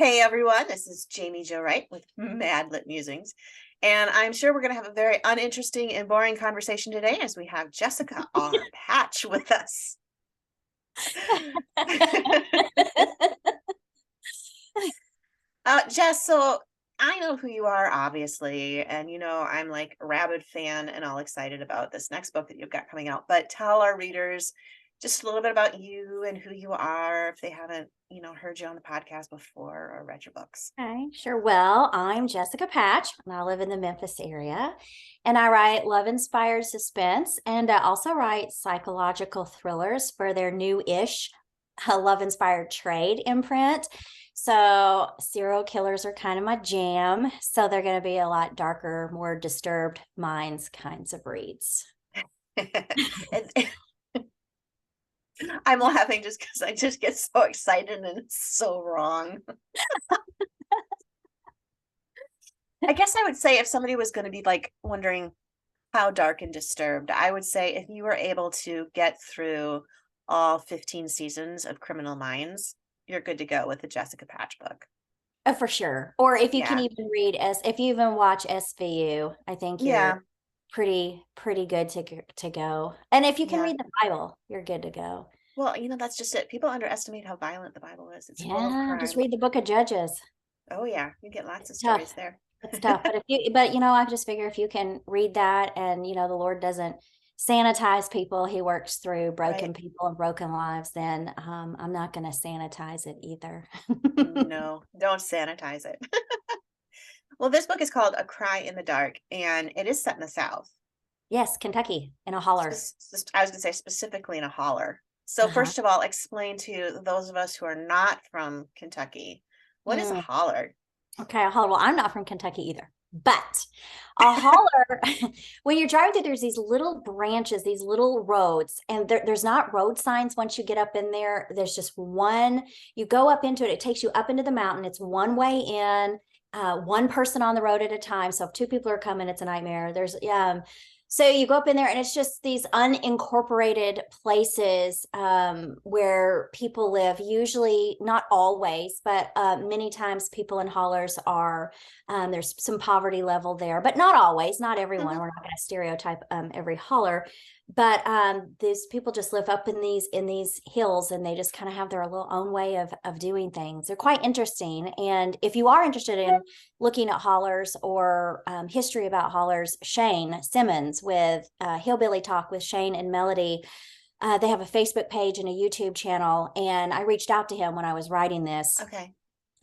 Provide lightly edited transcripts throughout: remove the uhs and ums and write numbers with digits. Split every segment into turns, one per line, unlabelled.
Hey everyone, this is Jaime Jo Wright with Mad Lit Musings, and I'm sure we're going to have a very uninteresting and boring conversation today as we have Jessica R. Patch with us. Jess, so I know who you are, obviously, and I'm like a rabid fan and all excited about this next book that you've got coming out. But tell our readers just a little bit about you and who you are if they haven't, heard you on the podcast before or read your books.
Okay, sure. Well, I'm Jessica Patch, and I live in the Memphis area. And I write love-inspired suspense, and I also write psychological thrillers for their new-ish love-inspired trade imprint. So serial killers are kind of my jam. So they're going to be a lot darker, more disturbed minds kinds of reads.
I'm laughing just because I just get so excited and it's so wrong. I guess I would say if somebody was going to be like wondering how dark and disturbed, I would say if you were able to get through all 15 seasons of Criminal Minds, you're good to go with the Jessica Patch book.
Oh, for sure. Or if you can
Yeah.
even if you even watch SVU, I think
Yeah.
you're pretty good to go. And if you can
Yeah.
read the Bible, you're good to go.
Well, that's just it. People underestimate how violent the Bible is. It's full of
Yeah, just
crime.
read the book of Judges.
Oh yeah, you get lots of
It's
stories
tough.
there.
It's tough. But I just figure if you can read that and the Lord doesn't sanitize people, he works through broken
Right.
people and broken lives, then I'm not going to sanitize it either.
No, don't sanitize it. Well, this book is called A Cry in the Dark, and it is set in the South.
Yes, Kentucky in a holler.
I was going to say specifically in a holler. So
Uh-huh.
first of all, explain to those of us who are not from Kentucky, what is a
Mm.
holler?
Okay, a holler. Well, I'm not from Kentucky either, but a holler, when you're driving through, there's these little branches, these little roads, and there's not road signs once you get up in there. There's just one, you go up into it, it takes you up into the mountain. It's one way in, one person on the road at a time. So if two people are coming, it's a nightmare. So you go up in there and it's just these unincorporated places where people live, usually not always, but many times people in hollers are, there's some poverty level there, but not always, not everyone.
Mhm.
We're not going to stereotype every holler, but these people just live up in these hills and they just kind of have their little own way of doing things. They're quite interesting. And if you are interested in looking at hollers or history about hollers, Shane Simmons with Hillbilly Talk with Shane and Melody. They have a Facebook page and a YouTube channel. And I reached out to him when I was writing this.
Okay.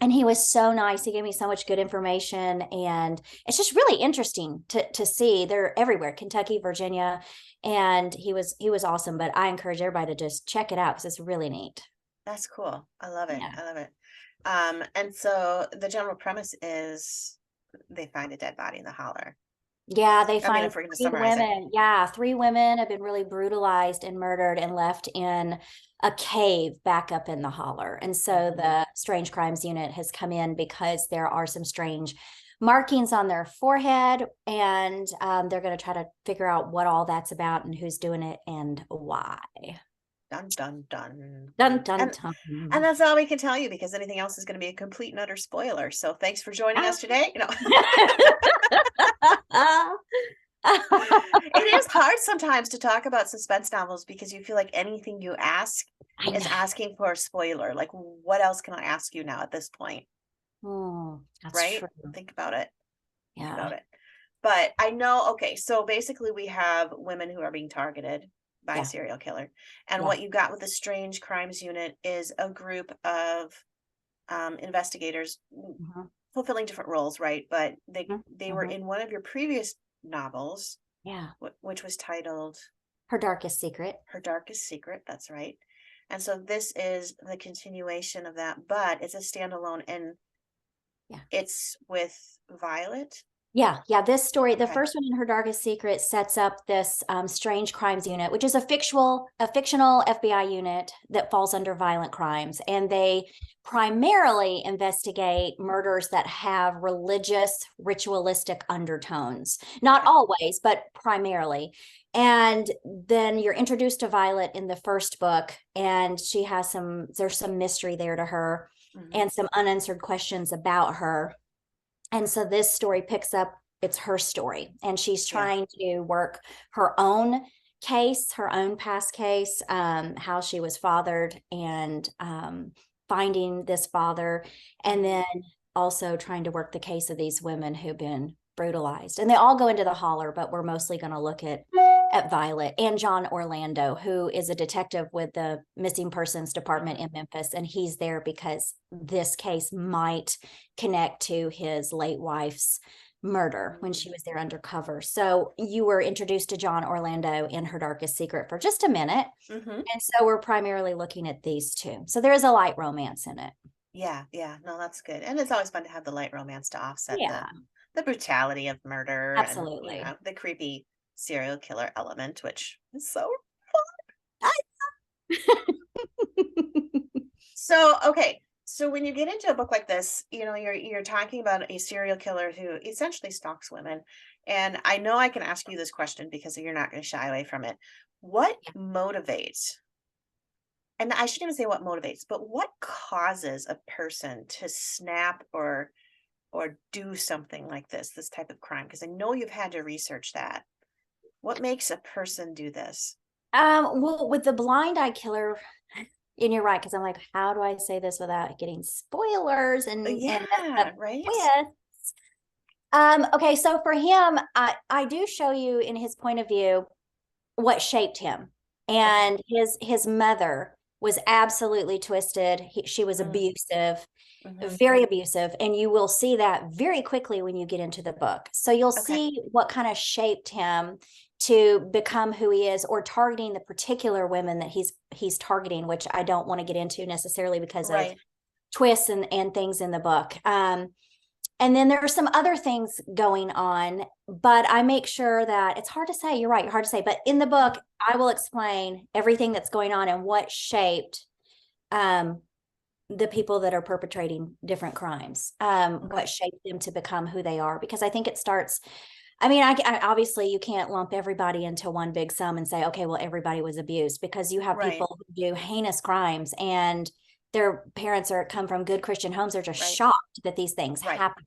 And he was so nice. He gave me so much good information. And it's just really interesting to see. They're everywhere, Kentucky, Virginia. And he was awesome. But I encourage everybody to just check it out because it's really neat.
That's cool. I love it.
Yeah.
I love it. And so the general premise is they find a dead body in the holler.
Yeah, they
I mean,
find
if we're going to
three
summarize it.
women. Yeah, three women have been really brutalized and murdered and left in a cave back up in the holler. And so the Strange Crimes Unit has come in because there are some strange markings on their forehead, and they're going to try to figure out what all that's about and who's doing it and why.
Dun dun dun.
Dun dun
And
dun.
that's all we can tell you because anything else is going to be a complete and utter spoiler. So thanks for joining us today. It is hard sometimes to talk about suspense novels because you feel like anything you ask
I
is
know.
asking for a spoiler. Like, what else can I ask you now at this point?
That's
Right?
true.
Think about it. Think
Yeah.
about it. But I know, okay, so basically we have women who are being targeted by a
Yeah.
serial killer. And
Yeah.
what you got with the Strange Crimes Unit is a group of investigators
Mhm.
fulfilling different roles, right? But they were
Mhm.
in one of your previous novels,
Yeah.
which was titled
Her darkest secret.
Her Darkest Secret. That's right. And so this is the continuation of that, but it's a standalone and
Yeah.
it's with Violet.
Yeah. This story, the
Okay.
first one, In Her Darkest Secret, sets up this strange crimes unit, which is a fictional FBI unit that falls under violent crimes, and they primarily investigate murders that have religious, ritualistic undertones. Not
Okay.
always, but primarily. And then you're introduced to Violet in the first book, and there's some mystery there to her,
Hmm.
and some unanswered questions about her. And so this story picks up, it's her story, and she's
Yeah.
trying to work her own case, her own past case, how she was fathered, and finding this father, and
Hmm.
then also trying to work the case of these women who've been brutalized. And they all go into the holler, but we're mostly going to look at Violet and John Orlando, who is a detective with the missing persons department
Hmm.
in Memphis, and he's there because this case might connect to his late wife's murder when she was there undercover. So you were introduced to John Orlando in Her Darkest Secret for just a minute.
Hmm.
And so we're primarily looking at these two. So there is a light romance in it.
Yeah, yeah. No, that's good. And it's always fun to have the light romance to offset
Yeah,
the brutality of murder and,
absolutely.
the creepy serial killer element, which is so so okay. So when you get into a book like this, you're talking about a serial killer who essentially stalks women. And I know I can ask you this question because you're not going to shy away from it. What motivates, and I shouldn't even say what motivates, but what causes a person to snap or do something like this type of crime? Because I know you've had to research that. What makes a person do this?
Well, with the blind eye killer, and you're right, because I'm like, how do I say this without getting spoilers and messing up
Yeah, right?
twists? Okay, so for him, I do show you in his point of view what shaped him.
Okay.
And his mother was absolutely twisted. She was
Mm,
abusive,
mhm.
very abusive, and you will see that very quickly when you get into the book. So you'll
Okay.
see what kind of shaped him to become who he is, or targeting the particular women that he's targeting, which I don't want to get into necessarily because of
Right.
twists and things in the book. And then there are some other things going on, but I make sure that it's hard to say. You're right, hard to say. But in the book,
Mhm.
I will explain everything that's going on and what shaped um, the people that are perpetrating different crimes, what
Okay.
shaped them to become who they are. Because I think it starts. I mean, I obviously you can't lump everybody into one big sum and say, okay, well, everybody was abused, because you have
Right.
people who do heinous crimes and their parents are come from good Christian homes, are just
Right.
shocked that these things
Right.
happen.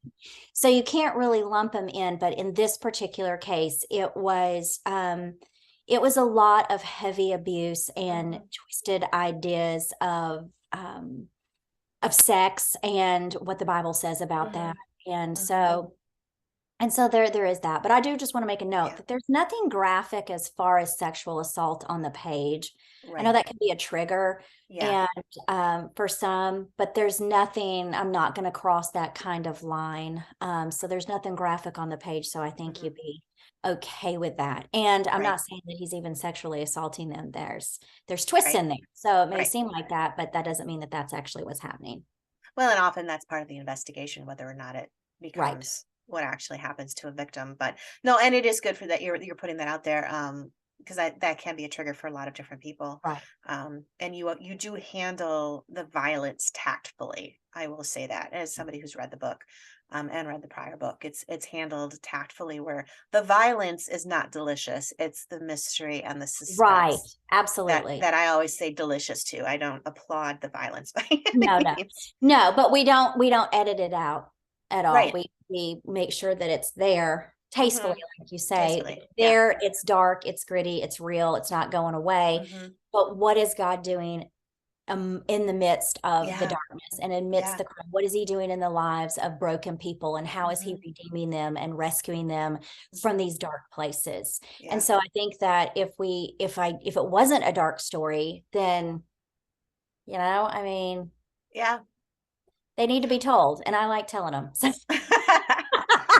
So you can't really lump them in. But in this particular case, it was a lot of heavy abuse and
Mhm.
twisted ideas of sex and what the Bible says about that.
Mhm.
And
Mhm.
so there is that. But I do just want to make a note
Yeah.
that there's nothing graphic as far as sexual assault on the page. I know
Right.
that can be a trigger
Yeah.
and for some, but there's nothing, I'm not going to cross that kind of line. So there's nothing graphic on the page. So I think
Mhm.
you'd be okay with that. And I'm
Right.
not saying that he's even sexually assaulting them. There's twists
Right.
in there. So it may
Right.
seem like that, but that doesn't mean that that's actually what's happening.
Well, and often that's part of the investigation, whether or not it
Right.
becomes what actually happens to a victim. But no, and it is good for that you're putting that out there, because that can be a trigger for a lot of different people.
Right.
And you do handle the violence tactfully. I will say that as somebody who's read the book, and read the prior book, it's handled tactfully where the violence is not delicious. It's the mystery and the
Right.
suspense that
Absolutely.
that I always say delicious to. I don't applaud the violence by any
No, no,
means.
no, but we don't edit it out at all.
Right.
We make sure that it's there tastefully,
Mhm.
like you say.
Tastefully.
It's
Yeah.
there, it's dark, it's gritty, it's real, it's not going away.
Mhm.
But what is God doing in the midst of the
Yeah.
darkness and amidst
Yeah.
the crime? What is he doing in the lives of broken people, and how is he
Mhm.
redeeming them and rescuing them from
Mhm.
these dark places? And
Yeah.
so I think that if it wasn't a dark story, then I mean,
Yeah.
they need to be told, and I like telling them. So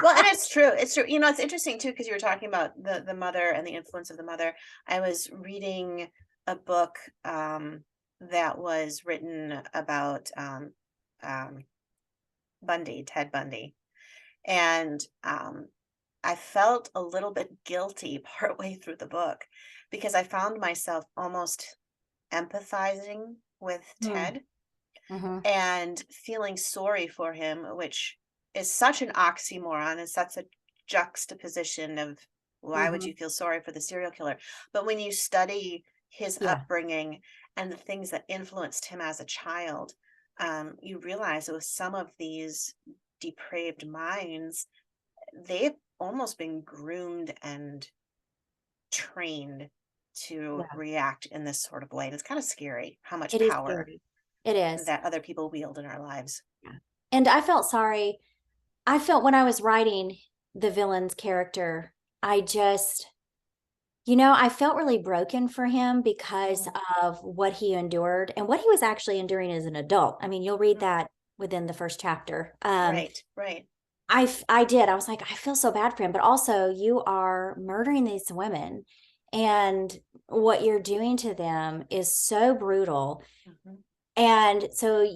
Well, and it's true. It's true. It's interesting too because you were talking about the mother and the influence of the mother. I was reading a book that was written about um Ted Bundy. And I felt a little bit guilty partway through the book because I found myself almost empathizing with
Mm,
Ted
mhm.
and feeling sorry for him, which is such an oxymoron and such a juxtaposition of why would you
Mhm.
feel sorry for the serial killer? But when you study his
Yeah,
upbringing and the things that influenced him as a child, you realize it was some of these depraved minds, they've almost been groomed and trained to
yeah.
react in this sort of way. And it's kind of scary how much
It is
power
scary. It is.
that other people wield in our lives.
Yeah. And I felt sorry. I felt when I was writing the villain's character, I just, I felt really broken for him because
Mm,
of what he endured and what he was actually enduring as an adult. I mean, you'll read
mm.
that within the first chapter.
Right, right.
I did. I was like, I feel so bad for him, but also you are murdering these women, and what you're doing to them is so brutal.
Mhm.
And so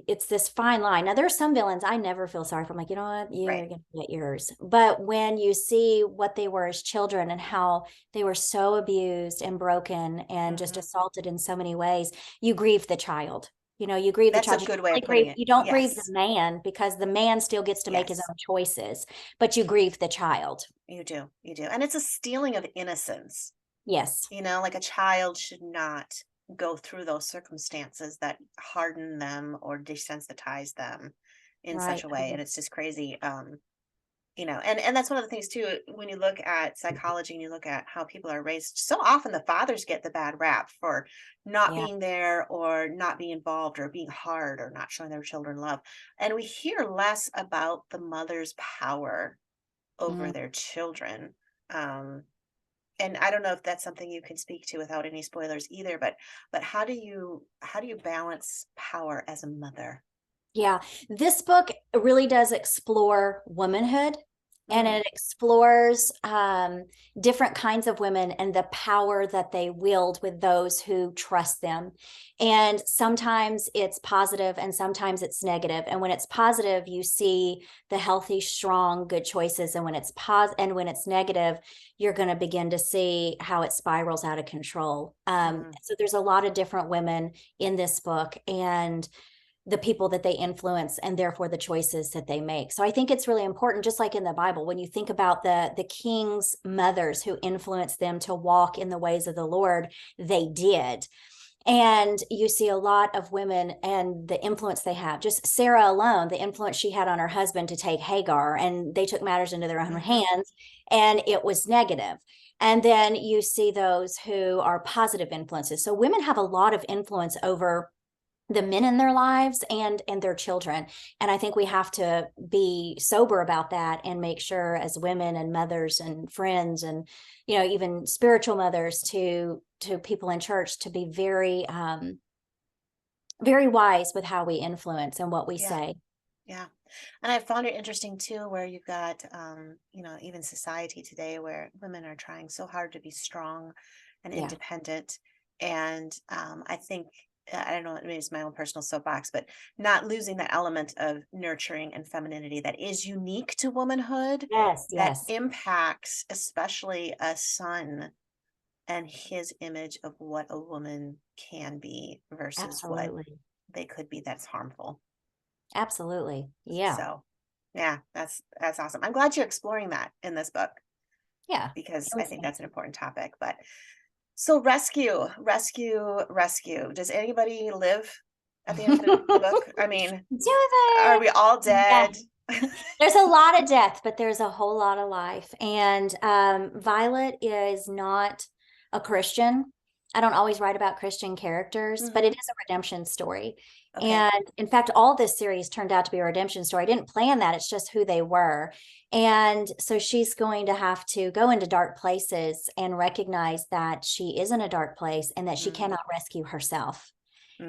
it's this fine line. Now, there are some villains I never feel sorry for. I'm like, you know what? You're
Right.
going to get yours. But when you see what they were as children and how they were so abused and broken and just
Mhm.
assaulted in so many ways, you grieve the child. You grieve the
That's a
child. You
good
don't
way of
really
putting
grieve,
it.
you don't grieve the
Yes.
man because the man still gets to make his
Yes.
own choices, but you grieve the child.
You do. You do. And it's a stealing of innocence.
Yes.
Like a child should not go through those circumstances that harden them or desensitize them in such
Right.
a way. And it's just crazy. And that's one of the things too, when you look at psychology and you look at how people are raised, so often the fathers get the bad rap for not
Yeah.
being there or not being involved or being hard or not showing their children love. And we hear less about the mother's power over
Mm.
their children. Um, and I don't know if that's something you can speak to without any spoilers either, but how do you balance power as a mother?
Yeah, this book really does explore womanhood, and
Mm,
it explores different kinds of women and the power that they wield with those who trust them. And sometimes it's positive and sometimes it's negative. And when it's positive, you see the healthy, strong, good choices. And when it's negative, you're going to begin to see how it spirals out of control.
mm,
So there's a lot of different women in this book, and the people that they influence and therefore the choices that they make. So I think it's really important, just like in the Bible, when you think about the king's mothers who influenced them to walk in the ways of the Lord, they did. And you see a lot of women and the influence they have. Just Sarah alone, the influence she had on her husband to take Hagar, and they took matters into their own
hmm
hands, and it was negative. And then you see those who are positive influences. So women have a lot of influence over the men in their lives and their children, and I think we have to be sober about that and make sure as women and mothers and friends and even spiritual mothers to people in church to be very very wise with how we influence and what we
Yeah,
say.
yeah. And I found it interesting too, where you've got, even society today where women are trying so hard to be strong and
Yeah.
independent. And I think, I don't know, maybe it's my own personal soapbox, but not losing that element of nurturing and femininity that is unique to womanhood
Yes.
that
Yes.
impacts especially a son and his image of what a woman can be versus what
Absolutely.
they could be that's harmful.
Absolutely. Yeah.
So, yeah, that's awesome. I'm glad you're exploring that in this book
Yeah.
because
It
I
was
think
nice.
that's an important topic. But so rescue, rescue, rescue. Does anybody live at the end of the book? I mean,
Do
are
they?
we all
Yeah.
dead?
There's a lot of death, but there's a whole lot of life. And Violet is not a Christian. I don't always write about Christian characters, but it
hmm
is a redemption story.
Okay.
And in fact, all this series turned out to be a redemption story. I didn't plan that. It's just who they were. And so she's going to have to go into dark places and recognize that she is in a dark place and that she
Mm,
cannot rescue herself.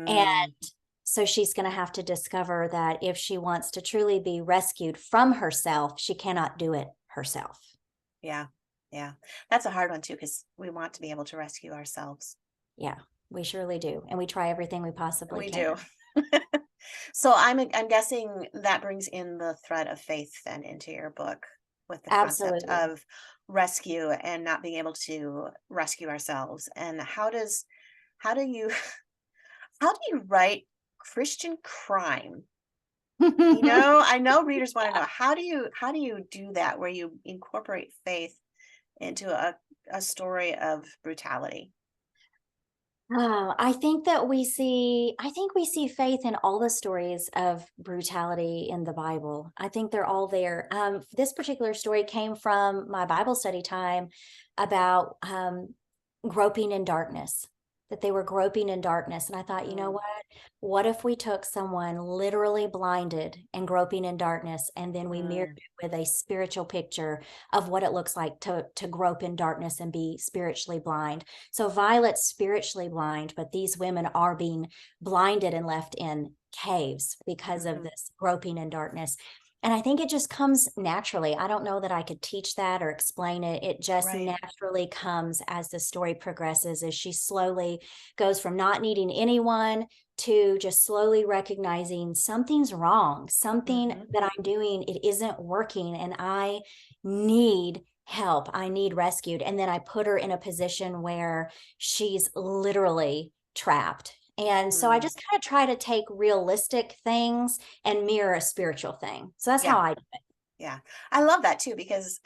And
mm,
so she's going to have to discover that if she wants to truly be rescued from herself, she cannot do it herself.
yeah. Yeah. That's a hard one too, because we want to be able to rescue ourselves.
Yeah, we surely do. And we try everything we possibly
We
can.
do. So I'm guessing that brings in the thread of faith then into your book. with the concept
Absolutely.
of rescue and not being able to rescue ourselves. And how do you how do you write Christian crime? I know readers want to know, how do you do that where you incorporate faith into a story of brutality?
Oh, I think we see faith in all the stories of brutality in the Bible. I think they're all there. This particular story came from my Bible study time about groping in darkness, that they were groping in darkness. And I thought, you know
Mm,
what? What if we took someone literally blinded and groping in darkness, and then we mirrored
mm,
it with a spiritual picture of what it looks like to grope in darkness and be spiritually blind? So Violet's spiritually blind, but these women are being blinded and left in caves because of
mhm.
this groping in darkness. And I think it just comes naturally. I don't know that I could teach that or explain it. It just
Right.
naturally comes as the story progresses, as she slowly goes from not needing anyone to just slowly recognizing something's wrong, something
Mhm.
that I'm doing, it isn't working, and I need help. I need rescued. And then I put her in a position where she's literally trapped. And so I
Mm.
just kind of try to take realistic things and mirror a spiritual thing. So that's how
Yeah.
I do it.
Yeah. I love that too because,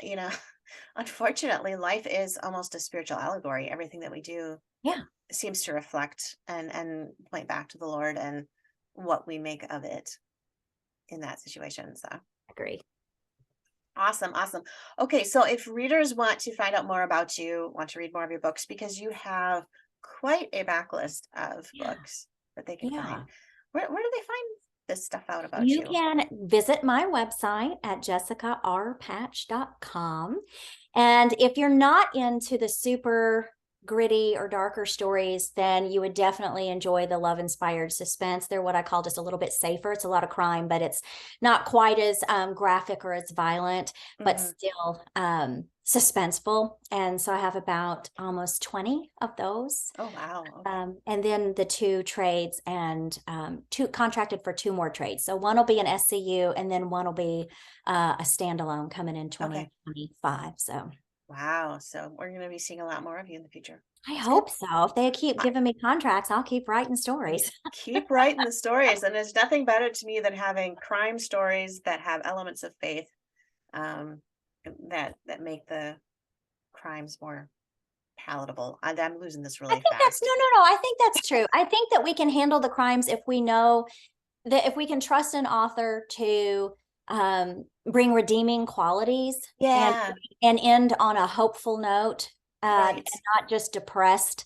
unfortunately, life is almost a spiritual allegory. Everything that we do
Yeah,
seems to reflect and point back to the Lord and what we make of it in that situation. So
I agree.
awesome, awesome. Okay, so if readers want to find out more about you, want to read more of your books, because you have quite a backlist of
Yeah.
books that they can find,
Yeah.
where do they find this stuff out about
You
you?
can visit my website at jessicarpatch.com. And if you're not into the super gritty or darker stories, then you would definitely enjoy the love inspired suspense. They're what I call just a little bit safer. It's a lot of crime, but it's not quite as graphic or as violent, but
Hmm.
still suspenseful. And so I have about almost 20 of those.
Oh, wow. Okay.
And then the two trades and two contracted for two more trades. So one will be an SCU and then one will be a standalone coming in
Okay.
2025. So
Wow. So we're going to be seeing a lot more of you in the future.
I
That's good.
hope so. If they keep
I,
giving me contracts, I'll keep writing stories.
keep writing the stories. And there's nothing better to me than having crime stories that have elements of faith, um, that make the crimes more palatable. And I'm losing this
I
really
think that's no,
fast.
no, no. I think that's true. I think that we can handle the crimes if we know that if we can trust an author to bring redeeming qualities and
Yeah.
end on a hopeful note,
Right.
and not just depressed.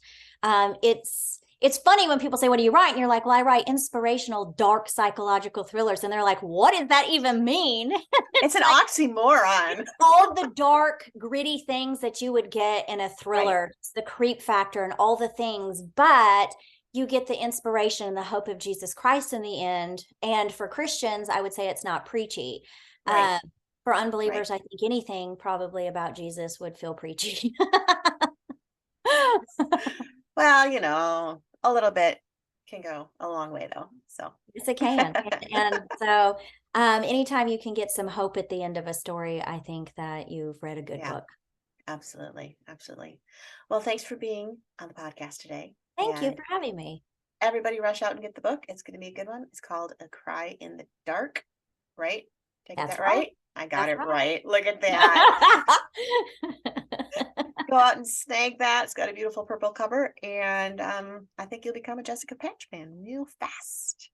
It's funny when people say, "What do you write?" And you're like, "Well, I write inspirational, dark psychological thrillers," and they're like, "What does that even mean?"
It's
It's
an
like
oxymoron.
all the dark, gritty things that you would get in a
Right.
thriller, the creep factor and all the things, but you get the inspiration and the hope of Jesus Christ in the end. And for Christians, I would say it's not preachy.
Right.
Uh, for
Right.
unbelievers, I think anything probably about Jesus would feel preachy.
Well, a little bit can go a long way though. So
Yes, it can. And so, anytime you can get some hope at the end of a story, I think that you've read a good
yeah,
book.
absolutely. Absolutely. Well, thanks for being on the podcast today.
Thank you
And
for having me.
everybody rush out and get the book. It's going to be a good one. It's called A Cry in the Dark, right? Did I get
That's
that
right.
right? I got
That's
it
right.
right. Look at that. Go out and snag that. It's got a beautiful purple cover. And I think you'll become a Jessica Patch fan real fast.